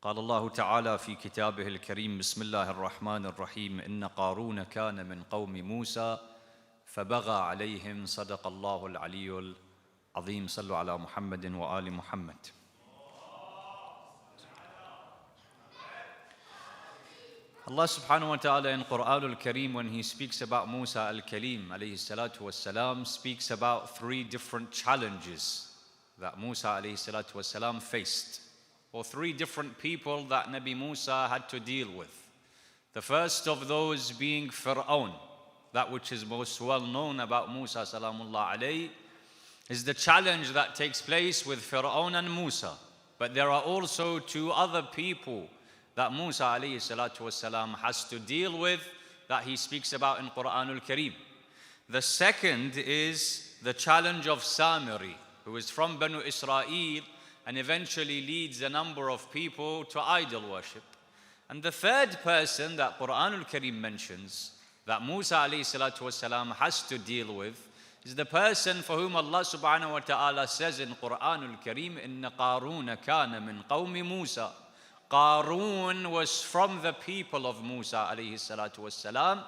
قال الله تعالى في كتابه الكريم بسم الله الرحمن الرحيم إن قارون كان من قوم موسى فبغى عليهم صدق الله العلي العظيم صلوا على محمد وآل محمد. Allah subhanahu wa ta'ala in Quran al-Kareem, when he speaks about Musa al-Kalim alayhi salatu was-salam, speaks about three different challenges that Musa alayhi salatu was-salam faced, or three different people that Nabi Musa had to deal with. The first of those being Fir'aun, that which is most well known about Musa salamullah alayhi, is the challenge that takes place with Fir'aun and Musa. But there are also two other people that Musa alayhi salatu wasalam has to deal with that he speaks about in Quran al-Kareem. The second is the challenge of Samiri, who is from Banu Israel and eventually leads a number of people to idol worship. And the third person that Quran al-Kareem mentions that Musa alayhi salatu wasalam has to deal with is the person for whom Allah subhanahu wa ta'ala says in Quran al-Kareem, Inna Qaruna kana min qawmi Musa. Qarun was from the people of Musa alayhi salatu wassalam.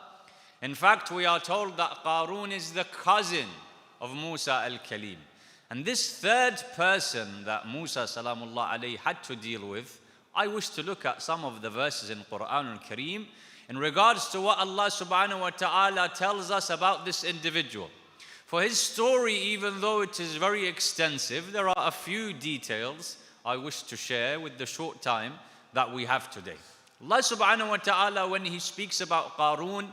In fact, we are told that Qarun is the cousin of Musa al-Kalim. And this third person that Musa salamullah alayhi had to deal with, I wish to look at some of the verses in Quran al-Kareem in regards to what Allah subhanahu wa ta'ala tells us about this individual. For his story, even though it is very extensive, there are a few details I wish to share with the short time that we have today. Allah subhanahu wa ta'ala, when he speaks about Qarun,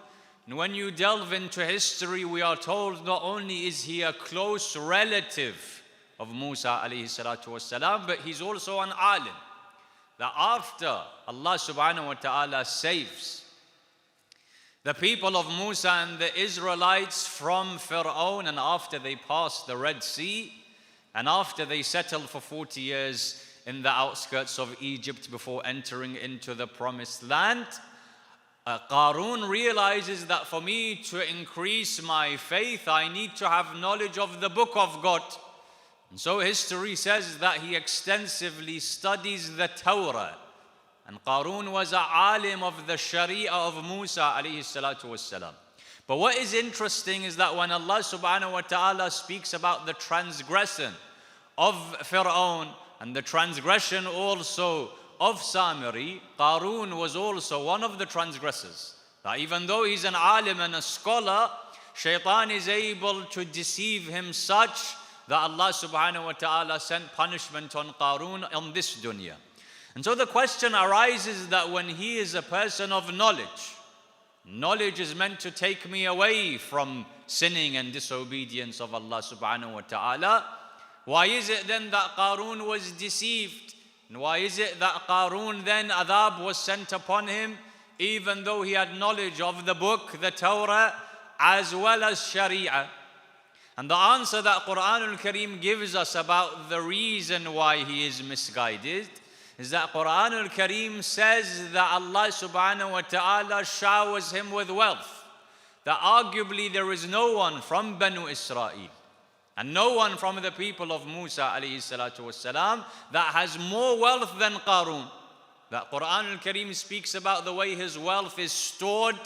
and when you delve into history, we are told not only is he a close relative of Musa alayhi salatu wasalam, but he's also an alim. That after Allah subhanahu wa ta'ala saves the people of Musa and the Israelites from Fir'aun, and after they pass the Red Sea, and after they settle for 40 years in the outskirts of Egypt before entering into the promised land, Qarun realizes that for me to increase my faith, I need to have knowledge of the book of God. And so history says that he extensively studies the Torah. And Qarun was an alim of the Sharia of Musa alayhi salatu wassalam. But what is interesting is that when Allah subhanahu wa ta'ala speaks about the transgression of Fir'aun and the transgression also of Samiri, Qarun was also one of the transgressors. That even though he's an alim and a scholar, shaitan is able to deceive him such that Allah subhanahu wa ta'ala sent punishment on Qarun on this dunya. And so the question arises that when he is a person of knowledge, knowledge is meant to take me away from sinning and disobedience of Allah subhanahu wa ta'ala. Why is it then that Qarun was deceived? And why is it that Qarun then adhab was sent upon him, even though he had knowledge of the book, the Torah, as well as Sharia? And the answer that Quran al-Kareem gives us about the reason why he is misguided is that Quran al-Kareem says that Allah subhanahu wa ta'ala showers him with wealth. That arguably there is no one from Banu Israel and no one from the people of Musa alayhi salatu wasalam that has more wealth than Qarun. That Quran al-Kareem speaks about the way his wealth is stored,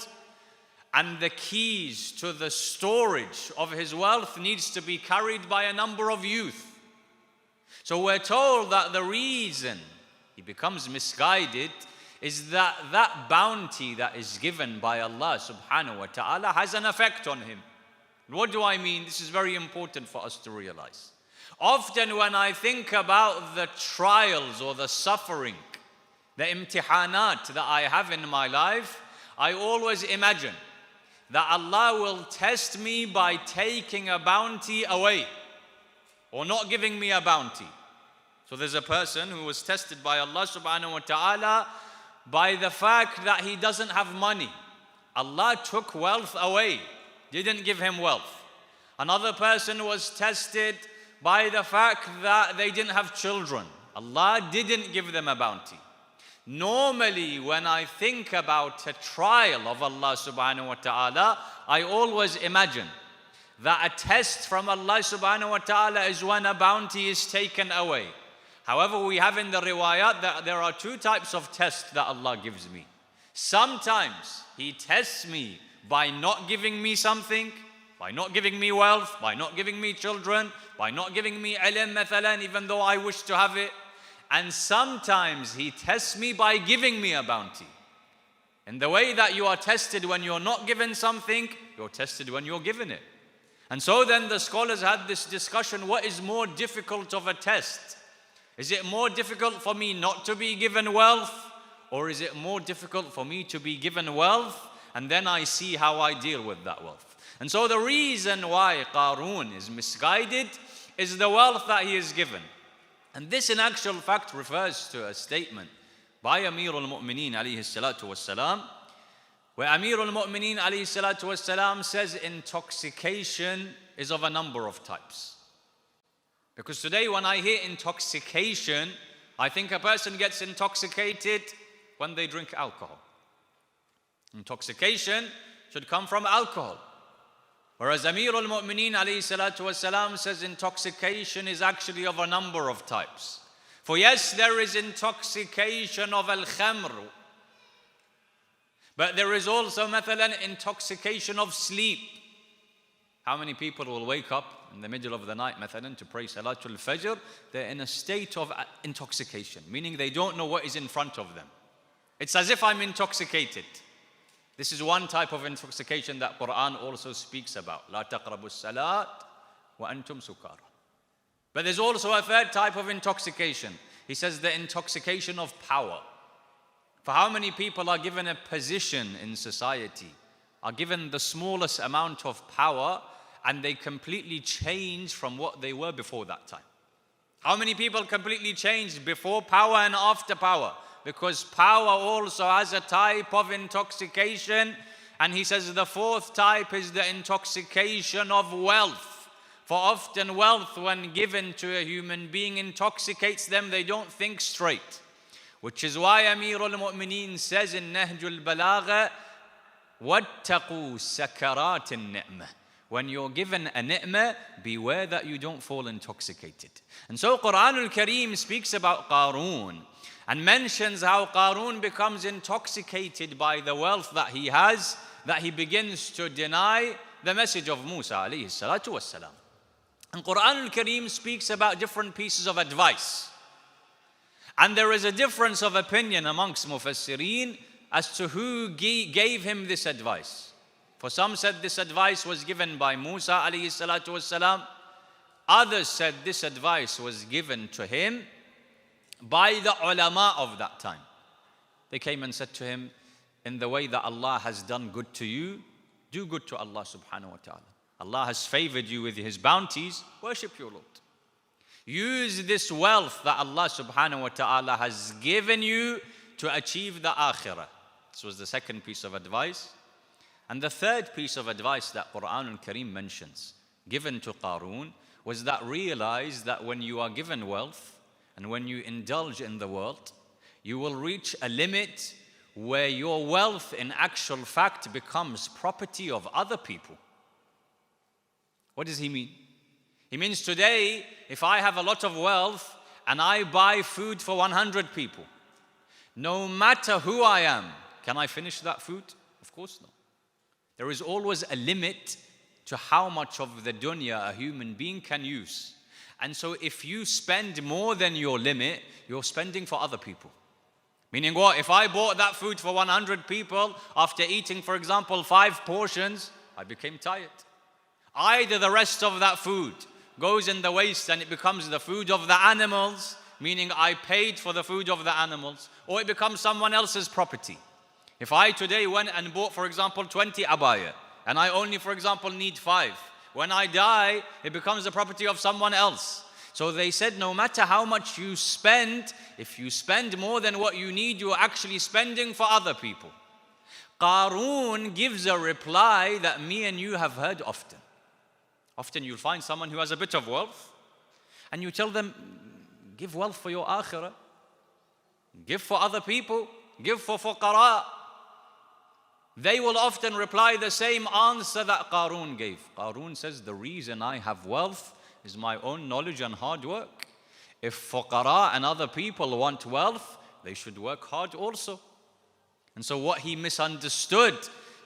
and the keys to the storage of his wealth needs to be carried by a number of youth. So we're told that the reason he becomes misguided is that that bounty that is given by Allah subhanahu wa ta'ala has an effect on him. What do I mean? This is very important for us to realize. Often when I think about the trials or the suffering, the imtihanat that I have in my life, I always imagine that Allah will test me by taking a bounty away or not giving me a bounty. So there's a person who was tested by Allah subhanahu wa ta'ala by the fact that he doesn't have money. Allah took wealth away, didn't give him wealth. Another person was tested by the fact that they didn't have children. Allah didn't give them a bounty. Normally, when I think about a trial of Allah subhanahu wa ta'ala, I always imagine that a test from Allah subhanahu wa ta'ala is when a bounty is taken away. However, we have in the riwayat that there are two types of tests that Allah gives me. Sometimes He tests me by not giving me something, by not giving me wealth, by not giving me children, by not giving me ilm mathalan, even though I wish to have it. And sometimes He tests me by giving me a bounty. In the way that you are tested when you're not given something, you're tested when you're given it. And so then the scholars had this discussion, what is more difficult of a test? Is it more difficult for me not to be given wealth? Or is it more difficult for me to be given wealth and then I see how I deal with that wealth? And so the reason why Qarun is misguided is the wealth that he is given. And this in actual fact refers to a statement by Amir al-Mu'mineen alayhi salatu wassalam, where Amir al-Mu'mineen alayhi salatu wassalam says intoxication is of a number of types. Because today when I hear intoxication, I think a person gets intoxicated when they drink alcohol. Intoxication should come from alcohol. Whereas Amir al-Mu'mineen alayhi salatu wasalam says intoxication is actually of a number of types. For yes, there is intoxication of al-khamr. But there is also mathalan intoxication of sleep. How many people will wake up in the middle of the night mathalan to pray Salatul Fajr? They're in a state of intoxication, meaning they don't know what is in front of them. It's as if I'm intoxicated. This is one type of intoxication that Quran also speaks about. La taqrabu salat wa antum sukara. But there's also a third type of intoxication. He says the intoxication of power. For how many people are given a position in society, are given the smallest amount of power, and they completely change from what they were before that time? How many people completely changed before power and after power? Because power also has a type of intoxication. And he says the fourth type is the intoxication of wealth. For often wealth, when given to a human being, intoxicates them. They don't think straight. Which is why Amir al-Mu'mineen says in Nahjul Balagha, وَاتَّقُوا سَكَرَاتِ النِّعْمَةِ. When you're given a ni'mah, beware that you don't fall intoxicated. And so Quran al-Kareem speaks about Qarun and mentions how Qarun becomes intoxicated by the wealth that he has, that he begins to deny the message of Musa alayhi salatu wassalam. And Quran al-Kareem speaks about different pieces of advice. And there is a difference of opinion amongst Mufassirin as to who gave him this advice. For some said this advice was given by Musa alayhi salatu wassalam. Others said this advice was given to him by the ulama of that time. They came and said to him, in the way that Allah has done good to you, do good to Allah subhanahu wa ta'ala. Allah has favored you with His bounties, worship your Lord. Use this wealth that Allah subhanahu wa ta'ala has given you to achieve the akhirah. This was the second piece of advice. And the third piece of advice that Quran al-Kareem mentions, given to Qarun, was that realize that when you are given wealth and when you indulge in the world, you will reach a limit where your wealth in actual fact becomes property of other people. What does he mean? He means today, if I have a lot of wealth and I buy food for 100 people, no matter who I am, can I finish that food? Of course not. There is always a limit to how much of the dunya a human being can use. And so if you spend more than your limit, you're spending for other people. Meaning what? If I bought that food for 100 people, after eating, for example, 5 portions, I became tired. Either the rest of that food goes in the waste and it becomes the food of the animals, meaning I paid for the food of the animals, or it becomes someone else's property. If I today went and bought, for example, 20 abaya, and I only, for example, need 5, when I die, it becomes the property of someone else. So they said, no matter how much you spend, if you spend more than what you need, you're actually spending for other people. Qarun gives a reply that me and you have heard often. Often you'll find someone who has a bit of wealth, and you tell them, give wealth for your akhirah, give for other people, give for fuqara. They will often reply the same answer that Qarun gave. Qarun says, the reason I have wealth is my own knowledge and hard work. If fuqara and other people want wealth, they should work hard also. And so what he misunderstood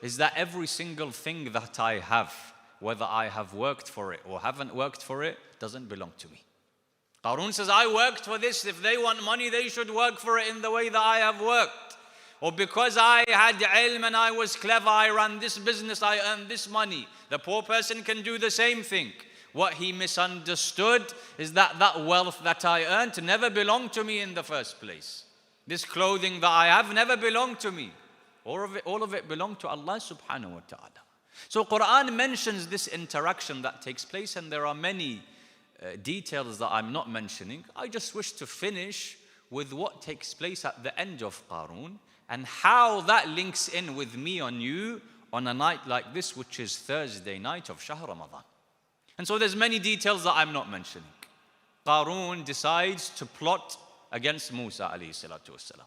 is that every single thing that I have, whether I have worked for it or haven't worked for it, doesn't belong to me. Qarun says, I worked for this. If they want money, they should work for it in the way that I have worked. Or because I had ilm and I was clever, I ran this business, I earned this money. The poor person can do the same thing. What he misunderstood is that that wealth that I earned never belonged to me in the first place. This clothing that I have never belonged to me. All of it belonged to Allah subhanahu wa ta'ala. So Quran mentions this interaction that takes place, and there are many details that I'm not mentioning. I just wish to finish with what takes place at the end of Qarun and how that links in with me on you on a night like this, which is Thursday night of Shahr Ramadhan. And so there's many details that I'm not mentioning. Qarun decides to plot against Musa alayhi salatu wasalam.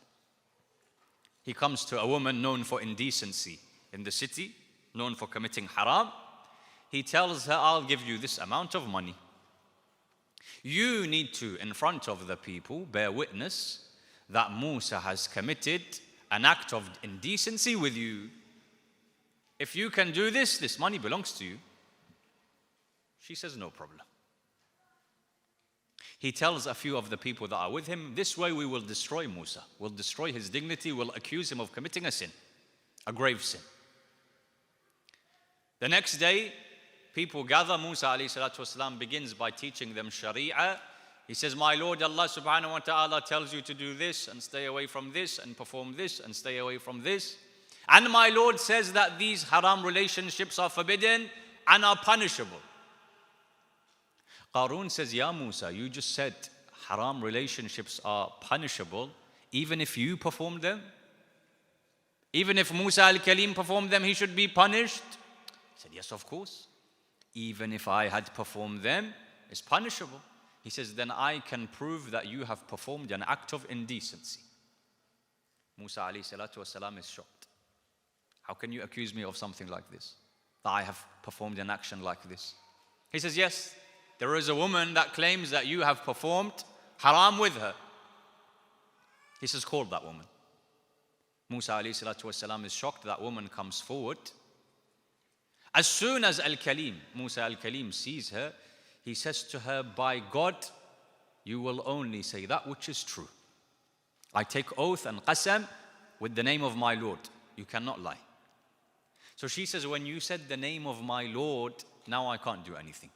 He comes to a woman known for indecency in the city, known for committing haram. He tells her, I'll give you this amount of money. You need to, in front of the people, bear witness that Musa has committed an act of indecency with you. If you can do this, this money belongs to you. She says, no problem. He tells a few of the people that are with him, this way we will destroy Musa. We'll destroy his dignity, we'll accuse him of committing a sin, a grave sin. The next day, people gather. Musa alayhi salatu wasalam begins by teaching them Sharia. He says, my Lord Allah subhanahu wa ta'ala tells you to do this and stay away from this and perform this and stay away from this. And my Lord says that these haram relationships are forbidden and are punishable. Qarun says, Ya Musa, you just said haram relationships are punishable even if you perform them? Even if Musa al-Kalim performed them, he should be punished? He said, yes, of course. Even if I had performed them, it's punishable. He says, then I can prove that you have performed an act of indecency. Musa alayhi salatu wasalam is shocked. How can you accuse me of something like this? That I have performed an action like this? He says, yes, there is a woman that claims that you have performed haram with her. He says, call that woman. Musa alayhi salatu wasalam is shocked. That woman comes forward. As soon as Al-Kalim, Musa Al-Kalim sees her, he says to her, by God, you will only say that which is true. I take oath and qasam with the name of my Lord. You cannot lie. So she says, when you said the name of my Lord, now I can't do anything.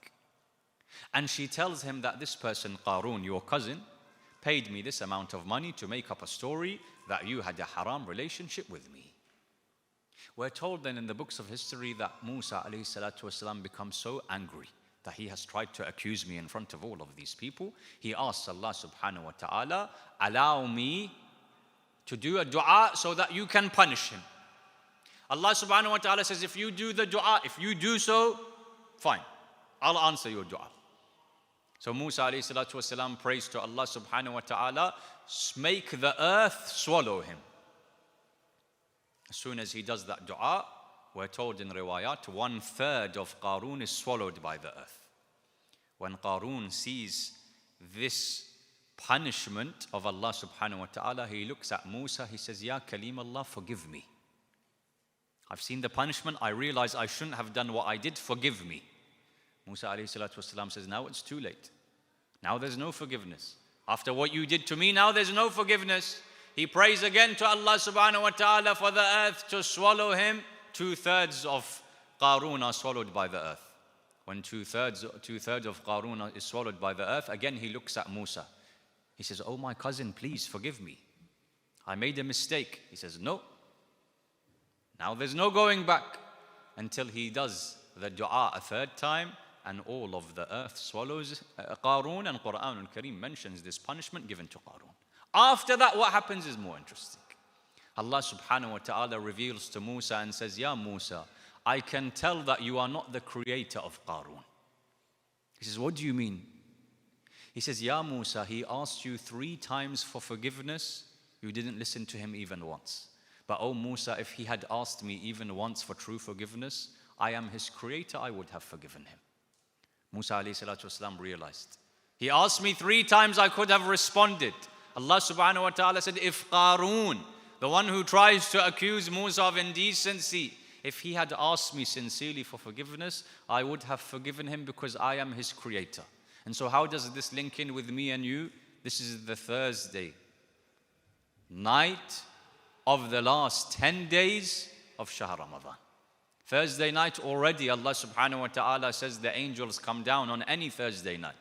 And she tells him that this person, Qarun, your cousin, paid me this amount of money to make up a story that you had a haram relationship with me. We're told then in the books of history that Musa alayhi salatu wasalam becomes so angry that he has tried to accuse me in front of all of these people. He asks Allah subhanahu wa ta'ala, allow me to do a dua so that you can punish him. Allah subhanahu wa ta'ala says, if you do the dua, if you do so, fine, I'll answer your dua. So Musa alayhi salatu wasalam prays to Allah subhanahu wa ta'ala, make the earth swallow him. As soon as he does that dua, we're told in riwayat, 1/3 of Qarun is swallowed by the earth. When Qarun sees this punishment of Allah subhanahu wa ta'ala, he looks at Musa, he says, Ya Kalim Allah, forgive me. I've seen the punishment, I realize I shouldn't have done what I did, forgive me. Musa alayhi salatu wasalam says, now it's too late. Now there's no forgiveness. After what you did to me, now there's no forgiveness. He prays again to Allah subhanahu wa ta'ala for the earth to swallow him. 2/3 of Qarun are swallowed by the earth. When two-thirds of Qarun is swallowed by the earth, again he looks at Musa. He says, oh my cousin, please forgive me. I made a mistake. He says, no. Now there's no going back until he does the dua a 3rd time and all of the earth swallows Qarun, and Quran al-Karim mentions this punishment given to Qarun. After that, what happens is more interesting. Allah subhanahu wa ta'ala reveals to Musa and says, Ya Musa, I can tell that you are not the creator of Qarun. He says, what do you mean? He says, Ya Musa, he asked you 3 times for forgiveness. You didn't listen to him even once. But oh Musa, if he had asked me even once for true forgiveness, I am his creator, I would have forgiven him. Musa alayhi salatu wasalam realized He asked me 3 times, I could have responded. Allah subhanahu wa ta'ala said, if Qarun, the one who tries to accuse Musa of indecency, if he had asked me sincerely for forgiveness, I would have forgiven him because I am his creator. And so how does this link in with me and you? This is the Thursday night of the last 10 days of Shahr Ramadhan. Thursday night already, Allah subhanahu wa ta'ala says the angels come down on any Thursday night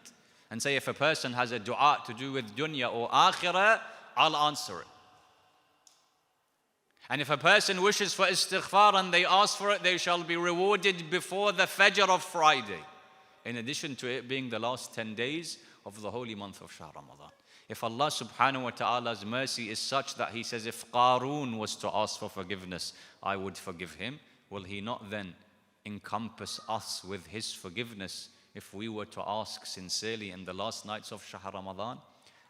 and say, if a person has a dua to do with dunya or akhirah, I'll answer it. And if a person wishes for istighfar and they ask for it, they shall be rewarded before the Fajr of Friday. In addition to it being the last 10 days of the holy month of Shahr Ramadan. If Allah subhanahu wa ta'ala's mercy is such that He says, if Qarun was to ask for forgiveness, I would forgive him, will He not then encompass us with His forgiveness if we were to ask sincerely in the last nights of Shahr Ramadan?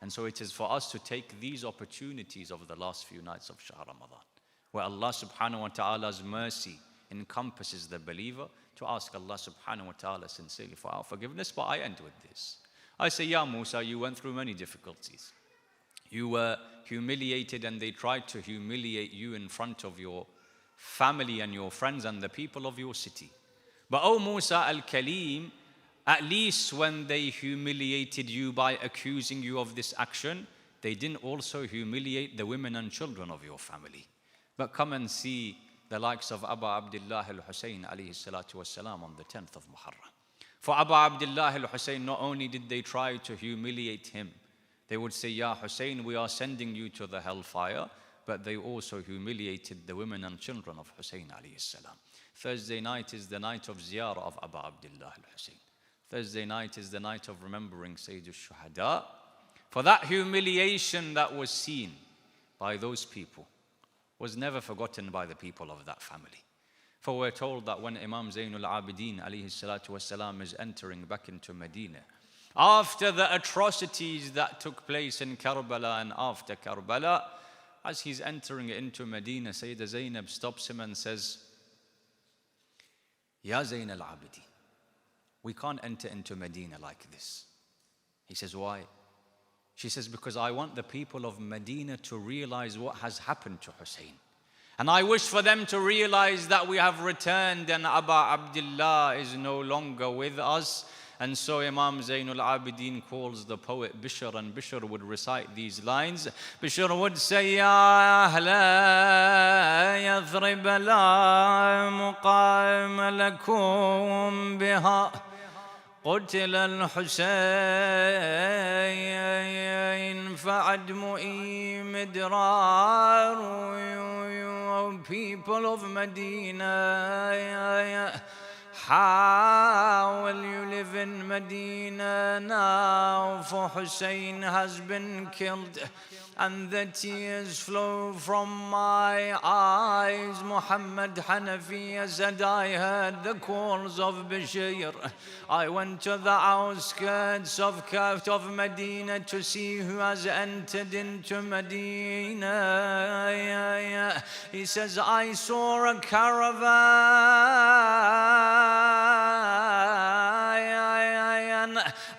And so it is for us to take these opportunities of the last few nights of Shahr Ramadan, where Allah subhanahu wa ta'ala's mercy encompasses the believer, to ask Allah subhanahu wa ta'ala sincerely for our forgiveness. But I end with this. I say, Ya Musa, you went through many difficulties. You were humiliated and they tried to humiliate you in front of your family and your friends and the people of your city. But O Musa al-Kalim, at least when they humiliated you by accusing you of this action, they didn't also humiliate the women and children of your family. But come and see the likes of Abu Abdullah al-Hussein alayhi salatu wassalam on the 10th of Muharram. For Abu Abdullah al-Hussein, not only did they try to humiliate him, they would say, Ya Hussein, we are sending you to the hellfire, but they also humiliated the women and children of Hussein alayhi salam. Thursday night is the night of ziyarah of Abu Abdullah al-Hussein. Thursday night is the night of remembering Sayyid al-Shuhada. For that humiliation that was seen by those people was never forgotten by the people of that family. For we're told that when Imam Zainul Abidin alayhi salatu wasalam is entering back into Medina, after the atrocities that took place in Karbala and after Karbala, as he's entering into Medina, Sayyidah Zainab stops him and says, Ya Zain al-Abidin, we can't enter into Medina like this. He says, why? She says, because I want the people of Medina to realize what has happened to Hussein. And I wish for them to realize that we have returned and Abu Abdullah is no longer with us. And so Imam Zainul Abidin calls the poet Bishr, and Bishr would recite these lines. Bishr would say, Ya ahla Yathrib la muqam lakum biha قتل الحسين فعدمئي مدرار. People of Medina, how will you live in Medina now? For Hussein has been killed and the tears flow from my eyes. Muhammad Hanafiya said, I heard the calls of Bashir. I went to the outskirts of Medina to see who has entered into Medina. He says, I saw a caravan,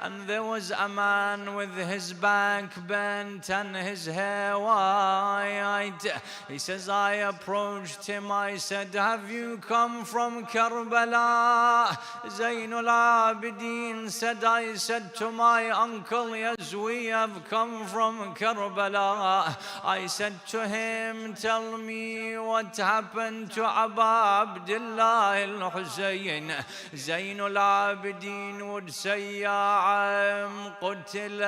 and there was a man with his back bent and his hair white. He says, I approached him, I said, have you come from Karbala? Zainul Abidin said, I said to my uncle, yes, we have come from Karbala. I said to him, tell me what happened to Abu Abdullah al-Hussein. Zainul Abidin would say, Ya قتل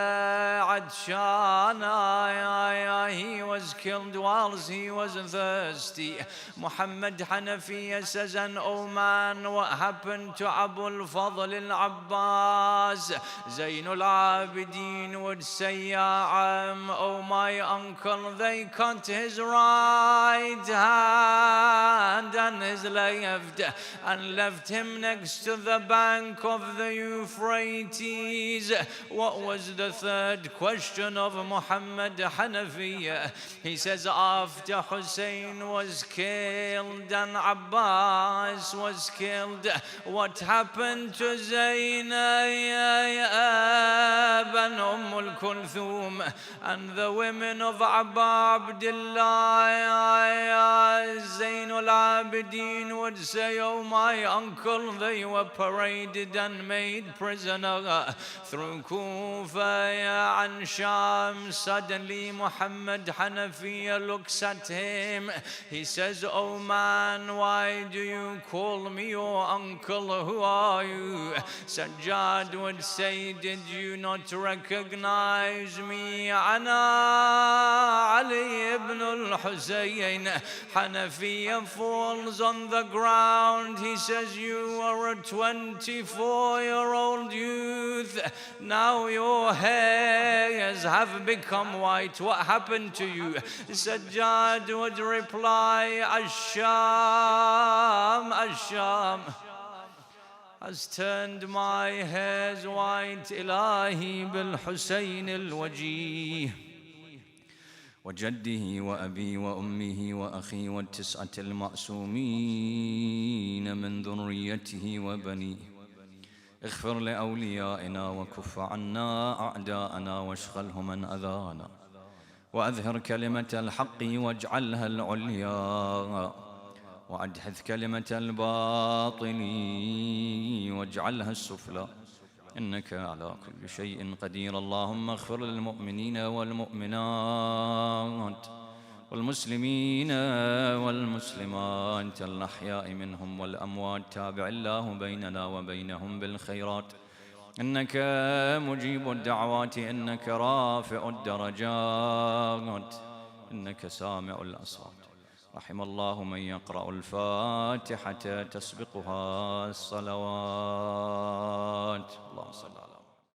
عطشانا. He was killed whilst he was thirsty. Muhammad Hanafiya says, and oh man, what happened to Abu al-Fadl al-Abbas? Zainul Abidin would say, Ya oh my uncle, they cut his right hand and his left and left him next to the bank of the Euphrates. bounties. What was the third question of Muhammad Hanafi? He says, after Hussein was killed and Abbas was killed, what happened to Zainab and Kulthum and the women of Abba Abdullah? Zainul Abidin would say, oh my uncle, they were paraded and made prisoner through Kufa and Sham. Suddenly Muhammad Hanafiya looks at him. He says, oh man, why do you call me your uncle? Who are you? Sajjad would say, did you not recognize me? Ana Ali ibn al-Husayn. Hanafiya falls on the ground. He says, you are a 24-year-old youth. Now your hairs have become white. What happened to you? Sajjad would reply, Ash-Sham, Ash-Sham has turned my hairs white. Ilahi bil-Husayn al-Wajih وجده وأبي وأمه وأخي والتسعة المعصومين من ذريته وبنيه اغفر لأوليائنا وكف عنا أعداءنا واشغلهم من أذانا وأظهر كلمة الحق واجعلها العليا وأدحث كلمة الباطل واجعلها السفلى إنك على كل شيء قدير. اللهم اغفر للمؤمنين والمؤمنات والمسلمين والمسلمات الأحياء منهم والأموات. تابع الله بيننا وبينهم بالخيرات إنك مجيب الدعوات إنك رافع الدرجات إنك سامع الأصوات. رحم الله من يقرأ الفاتحة تسبقها الصلوات. اللهم صل على